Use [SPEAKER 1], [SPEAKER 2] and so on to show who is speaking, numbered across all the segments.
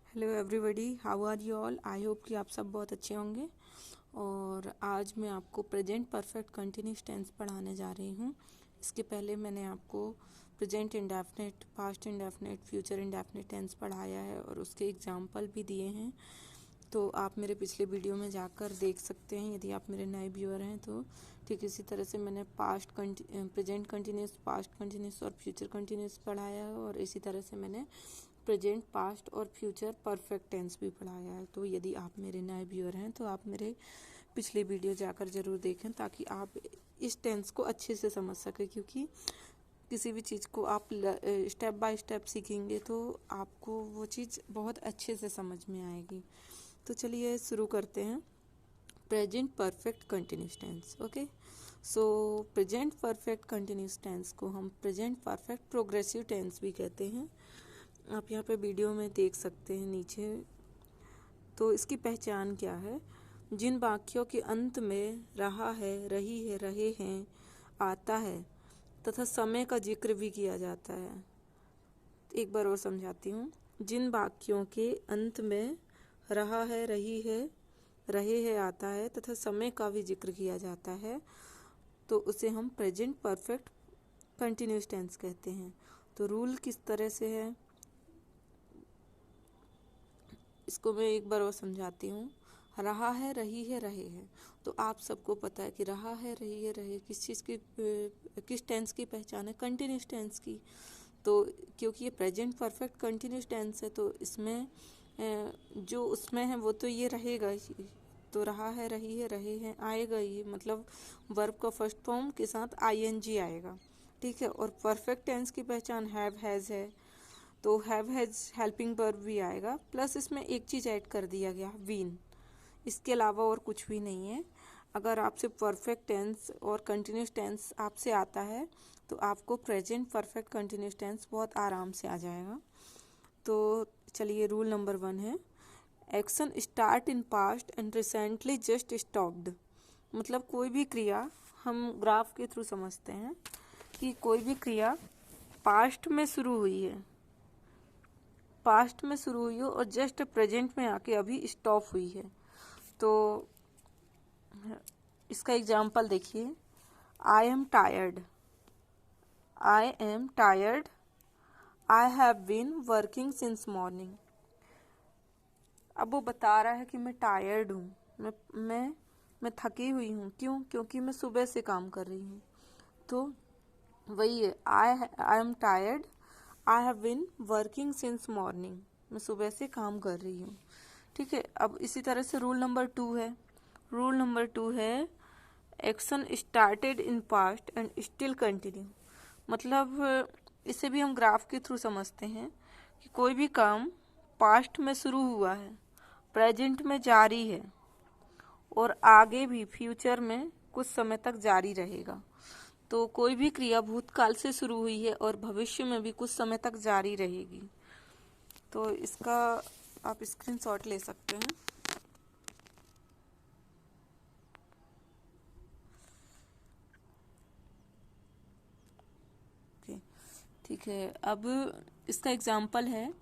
[SPEAKER 1] Hello everybody, how are you all. I hope कि आप सब बहुत अच्छे होंगे। और आज मैं आपको प्रेजेंट परफेक्ट कंटिन्यूस टेंस पढ़ाने जा रही हूँ। इसके पहले मैंने आपको present indefinite, past indefinite, future indefinite tense पढ़ाया है और उसके एग्जाम्पल भी दिए हैं। तो आप मेरे पिछले वीडियो में जाकर देख सकते हैं यदि आप मेरे नए व्यूअर हैं तो। ठीक इसी तरह से मैंने प्रेजेंट कंटिन्यूस, पास्ट कंटिन्यूस और फ्यूचर कंटिन्यूस पढ़ाया है और इसी तरह से मैंने प्रेजेंट, पास्ट और फ्यूचर परफेक्ट टेंस भी पढ़ाया है। तो यदि आप मेरे नए व्यूअर हैं तो आप मेरे पिछले वीडियो जाकर ज़रूर देखें ताकि आप इस टेंस को अच्छे से समझ सकें, क्योंकि किसी भी चीज़ को आप स्टेप बाय स्टेप सीखेंगे तो आपको वो चीज़ बहुत अच्छे से समझ में आएगी। तो चलिए शुरू करते हैं। Present perfect continuous tense. Okay, so present perfect continuous tense को हम प्रेजेंट परफेक्ट प्रोग्रेसिव टेंस भी कहते हैं। आप यहाँ पे वीडियो में देख सकते हैं नीचे। तो इसकी पहचान क्या है? जिन वाक्यों के अंत में रहा है, रही है, रहे हैं आता है तथा समय का जिक्र भी किया जाता है। एक बार और समझाती हूँ। जिन वाक्यों के अंत में रहा है, रही है, रहे हैं आता है तथा समय का भी जिक्र किया जाता है तो उसे हम प्रेजेंट परफेक्ट कंटिन्यूस टेंस कहते हैं। तो रूल किस तरह से है इसको मैं एक बार और समझाती हूँ। रहा है, रही है, रहे हैं, तो आप सबको पता है कि रहा है, रही है, रहे किस चीज़ की, किस टेंस की पहचान है? कंटिन्यूस टेंस की। तो क्योंकि ये प्रेजेंट परफेक्ट कंटिन्यूस टेंस है तो इसमें जो उसमें है वो तो ये रहेगा ही। तो रहा है, रही है, रहे हैं आएगा ही, मतलब वर्ब का फर्स्ट फॉर्म के साथ आईएनजी आएगा। ठीक है। और परफेक्ट टेंस की पहचान हैव, हैज़ है, तो हैव हैज हेल्पिंग वर्ब भी आएगा, प्लस इसमें एक चीज़ ऐड कर दिया गया, बीन। इसके अलावा और कुछ भी नहीं है। अगर आपसे परफेक्ट टेंस और कंटिन्यूस टेंस आपसे आता है तो आपको प्रेजेंट परफेक्ट कंटिन्यूस टेंस बहुत आराम से आ जाएगा। तो चलिए, रूल नंबर 1 है action start in past and recently just stopped. मतलब कोई भी क्रिया, हम ग्राफ के थ्रू समझते हैं कि कोई भी क्रिया पास्ट में शुरू हुई है, पास्ट में शुरू हुई हो और जस्ट प्रेजेंट में आके अभी स्टॉप हुई है। तो इसका एग्जाम्पल देखिए। I am tired, I am tired, I have been working since morning. अब वो बता रहा है कि मैं टायर्ड हूँ, मैं थकी हुई हूँ। क्यों? क्योंकि मैं सुबह से काम कर रही हूँ। तो वही है, I am tired, I have been working since morning. मैं सुबह से काम कर रही हूँ। ठीक है। अब इसी तरह से रूल नंबर 2 है। रूल नंबर 2 है action started in past and still continue. मतलब इसे भी हम ग्राफ के थ्रू समझते हैं कि कोई भी काम पास्ट में शुरू हुआ है, प्रेजेंट में जारी है और आगे भी फ्यूचर में कुछ समय तक जारी रहेगा। तो कोई भी क्रिया भूतकाल से शुरू हुई है और भविष्य में भी कुछ समय तक जारी रहेगी। तो इसका आप स्क्रीनशॉट ले सकते हैं। ठीक है। अब इसका एग्जाम्पल है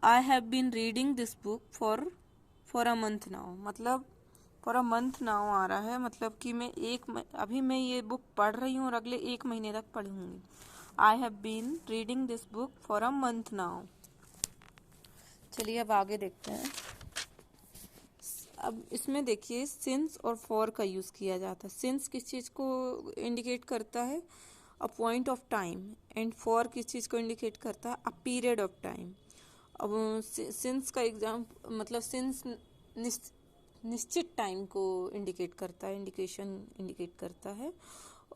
[SPEAKER 1] I have been reading this book for a month now. मतलब फॉर अ मंथ नाउ आ रहा है, मतलब कि अभी मैं ये बुक पढ़ रही हूँ और अगले 1 महीने तक पढ़ूंगी। I have been reading this book for a month now. चलिए अब आगे देखते हैं। अब इसमें देखिए सिंस और फॉर का यूज किया जाता है। सिंस किस चीज को इंडिकेट करता है? A point of time. And for किस चीज को इंडिकेट करता है? A period of time. अब सिंस का मतलब सिंस निश्चित टाइम को इंडिकेट करता है, इंडिकेशन इंडिकेट करता है।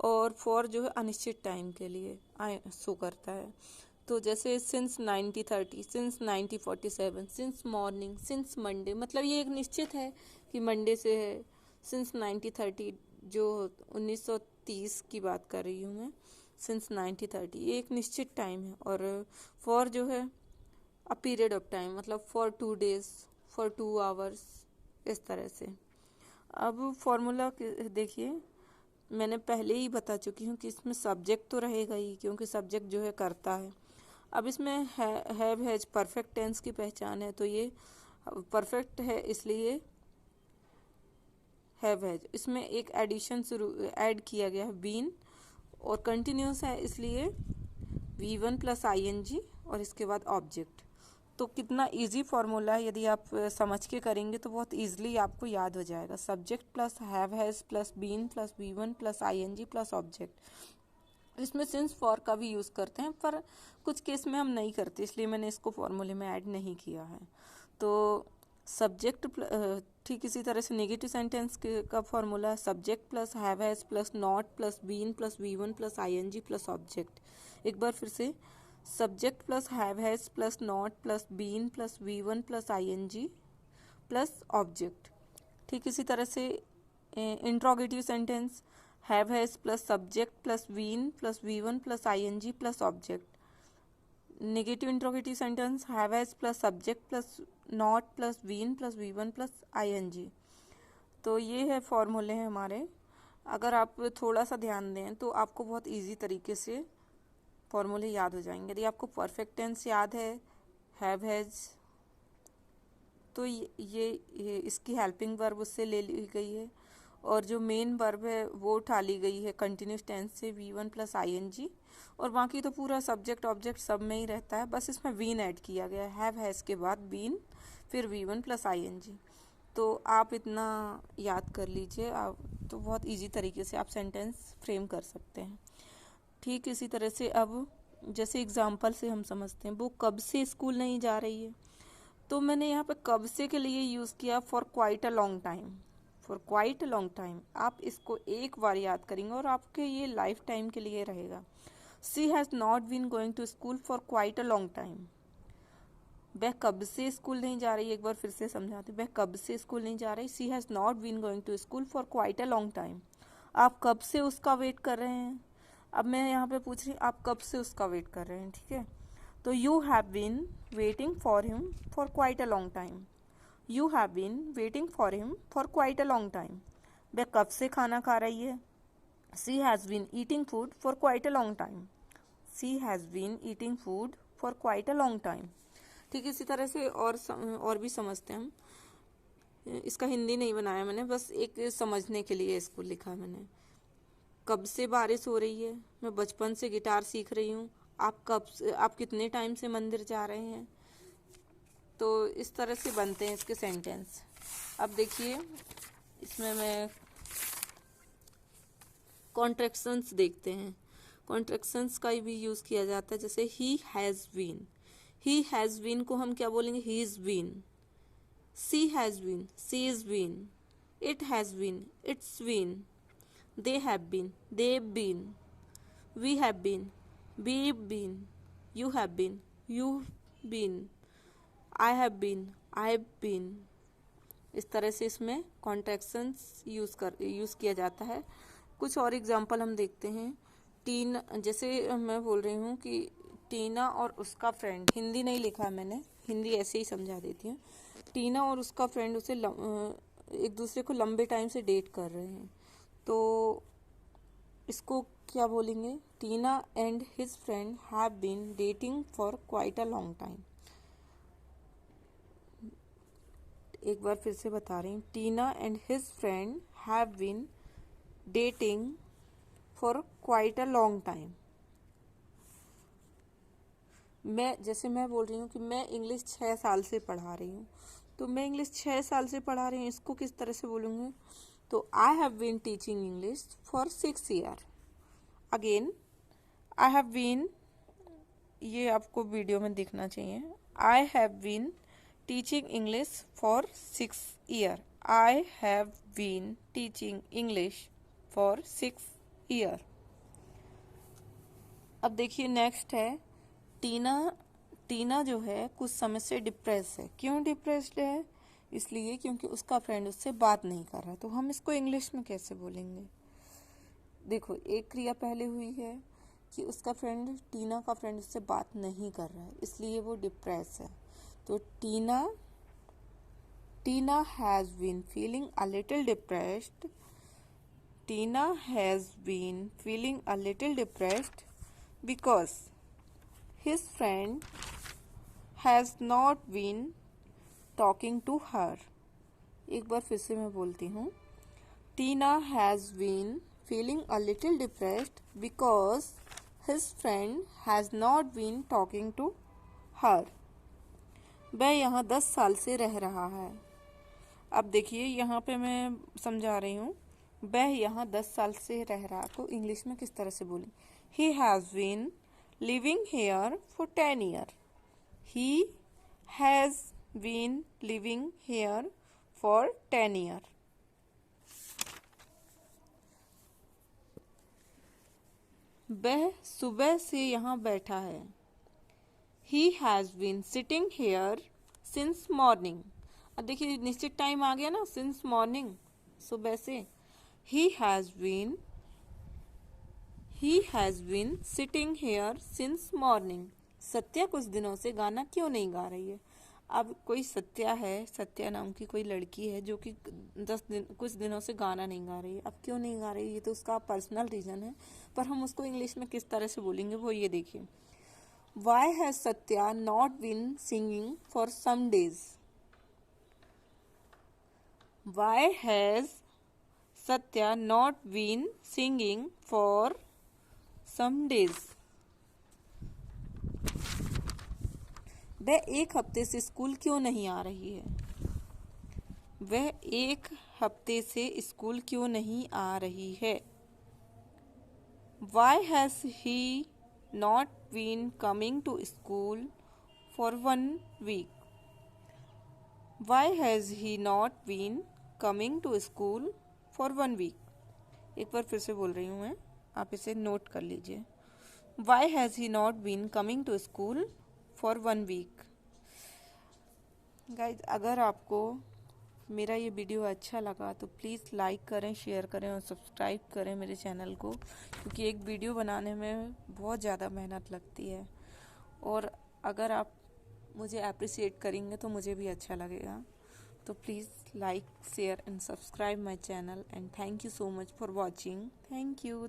[SPEAKER 1] और फॉर जो है अनिश्चित टाइम के लिए शो करता है। तो जैसे since 1930, since 1947, since morning, since Monday, मतलब ये एक निश्चित है कि मंडे से है। सिंस 1930 जो 1930 की बात कर रही हूँ मैं, सिंस 1930 ये एक निश्चित टाइम है। और फॉर जो है अ पीरियड ऑफ टाइम, मतलब फॉर 2 days, फॉर 2 hours, इस तरह से। अब फॉर्मूला देखिए, मैंने पहले ही बता चुकी हूँ कि इसमें सब्जेक्ट तो रहेगा ही, क्योंकि सब्जेक्ट जो है करता है। अब इसमें हैव हैज परफेक्ट टेंस की पहचान है, तो ये परफेक्ट है इसलिए हैव हैज। इसमें एक एडिशन शुरू ऐड किया गया है बीन, और कंटिन्यूस है इसलिए V1 प्लस ING और इसके बाद ऑब्जेक्ट। तो कितना इजी फॉर्मूला है, यदि आप समझ के करेंगे तो बहुत इजीली आपको याद हो जाएगा। Subject plus have has plus been plus V1 plus ING plus object. इसमें सिंस फॉर का भी यूज़ करते हैं, पर कुछ केस में हम नहीं करते, इसलिए मैंने इसको फॉर्मूले में ऐड नहीं किया है। तो सब्जेक्ट ठीक इसी तरह से नेगेटिव सेंटेंस का फॉर्मूला है subject plus have has plus not plus been plus V1 plus ING plus object. एक बार फिर से, subject plus have has plus not plus been plus V1 plus ING plus object. ठीक इसी तरह से interrogative sentence have has plus subject plus been plus V1 plus ING plus object. Negative interrogative sentence have has plus subject plus not plus been plus V1 plus ING। तो ये है फॉर्मूले हैं हमारे। अगर आप थोड़ा सा ध्यान दें तो आपको बहुत इजी तरीके से फॉर्मूले याद हो जाएंगे। यदि आपको परफेक्ट टेंस याद है, हैव हैज, तो ये इसकी हेल्पिंग वर्ब उससे ले ली गई है, और जो मेन वर्ब है वो उठा ली गई है कंटिन्यूस टेंस से V1 प्लस ING, और बाकी तो पूरा सब्जेक्ट ऑब्जेक्ट सब में ही रहता है, बस इसमें बीन ऐड किया गया है। हैव हैज के बाद बीन, फिर V1 प्लस ING। तो आप इतना याद कर लीजिए, आप तो बहुत इजी तरीके से आप सेंटेंस फ्रेम कर सकते हैं। ठीक इसी तरह से अब जैसे एग्जाम्पल से हम समझते हैं, वो कब से स्कूल नहीं जा रही है, तो मैंने यहाँ पे कब से के लिए यूज़ किया for quite a long time. For quite a long time, आप इसको एक बार याद करेंगे और आपके ये लाइफ टाइम के लिए रहेगा। She has not been going to school for quite a long time. वह कब से स्कूल नहीं जा रही, एक बार फिर से समझाती, वह कब से स्कूल नहीं जा रही। She has not been going to school for quite a long time. आप कब से उसका वेट कर रहे हैं। अब मैं यहाँ पे पूछ रही, आप कब से उसका वेट कर रहे हैं, ठीक है। तो you have been waiting for him for quite a long time. You have been waiting for him for quite a long time. वह कब से खाना खा रही है। She has been eating food for quite a long time. She has been eating food for quite a long time. ठीक इसी तरह से और भी समझते हैं हम। इसका हिंदी नहीं बनाया मैंने, बस एक समझने के लिए इसको लिखा मैंने। कब से बारिश हो रही है, मैं बचपन से गिटार सीख रही हूँ। आप कितने टाइम से मंदिर जा रहे हैं। तो इस तरह से बनते हैं इसके सेंटेंस। अब देखिए, इसमें मैं कॉन्ट्रैक्शंस देखते हैं। कॉन्ट्रैक्शंस का भी यूज़ किया जाता है, जैसे he has been. He has been को हम क्या बोलेंगे, he is been. She has been, she is been. It has been, it's been. They have been, they've been. We have been, we've been. You have been, you've been. I have been, I've been. इस तरह से इसमें contractions use किया जाता है। कुछ और example हम देखते हैं। जैसे मैं बोल रही हूँ कि टीना और उसका फ्रेंड, हिंदी नहीं लिखा है मैंने, हिंदी ऐसे ही समझा देती हूँ। टीना और उसका फ्रेंड एक दूसरे को लंबे टाइम से डेट कर रहे हैं, तो इसको क्या बोलेंगे, Tina and his friend have been dating for quite a long time. एक बार फिर से बता रही हूँ, Tina and his friend have been dating for quite a long time. मैं बोल रही हूँ कि मैं इंग्लिश 6 साल से पढ़ा रही हूँ, तो मैं इंग्लिश 6 साल से पढ़ा रही हूँ, इसको किस तरह से बोलूँगी, तो I have been teaching English for 6 year. Again I have been, ये आपको वीडियो में दिखना चाहिए, I have been teaching English for 6 year. I have been teaching English for 6 year. अब देखिए नेक्स्ट है, टीना जो है कुछ समय से डिप्रेस है। क्यों डिप्रेस्ड है, इसलिए क्योंकि उसका फ्रेंड उससे बात नहीं कर रहा। तो हम इसको इंग्लिश में कैसे बोलेंगे, देखो एक क्रिया पहले हुई है कि उसका फ्रेंड, टीना का फ्रेंड उससे बात नहीं कर रहा है, इसलिए वो डिप्रेस है। तो Tina has been feeling a little depressed. Tina has been feeling a little depressed because his friend has not been talking to her. एक बार फिर से मैं बोलती हूँ. Tina has been feeling a little depressed because his friend has not been talking to her. वह यहाँ 10 साल से रह रहा है. अब देखिए यहाँ पे मैं समझा रही हूँ. वह यहाँ 10 साल से रह रहा को इंग्लिश में किस तरह से बोलें. He has been living here for 10 years. He has been living here for 10 years. वह सुबह से यहाँ बैठा है. He has been sitting here since morning. अब देखिए निश्चित टाइम आ गया ना, since morning, सुबह से. He has been sitting here since morning. Satya कुछ दिनों से गाना क्यों नहीं गा रही है. अब कोई सत्या है, सत्या नाम की कोई लड़की है जो कि कुछ दिनों से गाना नहीं गा रही है. अब क्यों नहीं गा रही है, ये तो उसका पर्सनल रीज़न है, पर हम उसको इंग्लिश में किस तरह से बोलेंगे वो ये देखिए. Why has Satya not been singing for some days? Why has Satya not been singing for some days? वह एक हफ्ते से स्कूल क्यों नहीं आ रही है. वह एक हफ्ते से स्कूल क्यों नहीं आ रही है. Why has he not been coming to school for 1 week? Why has he not been coming to school for 1 week? एक बार फिर से बोल रही हूँ मैं, आप इसे नोट कर लीजिए. Why has he not been coming to school for 1 week? Guys, अगर आपको मेरा ये वीडियो अच्छा लगा तो प्लीज़ लाइक करें, शेयर करें और सब्सक्राइब करें मेरे चैनल को, क्योंकि एक वीडियो बनाने में बहुत ज़्यादा मेहनत लगती है. और अगर आप मुझे अप्रिशिएट करेंगे तो मुझे भी अच्छा लगेगा. तो please like, share and subscribe my channel, and thank you so much for watching. Thank you.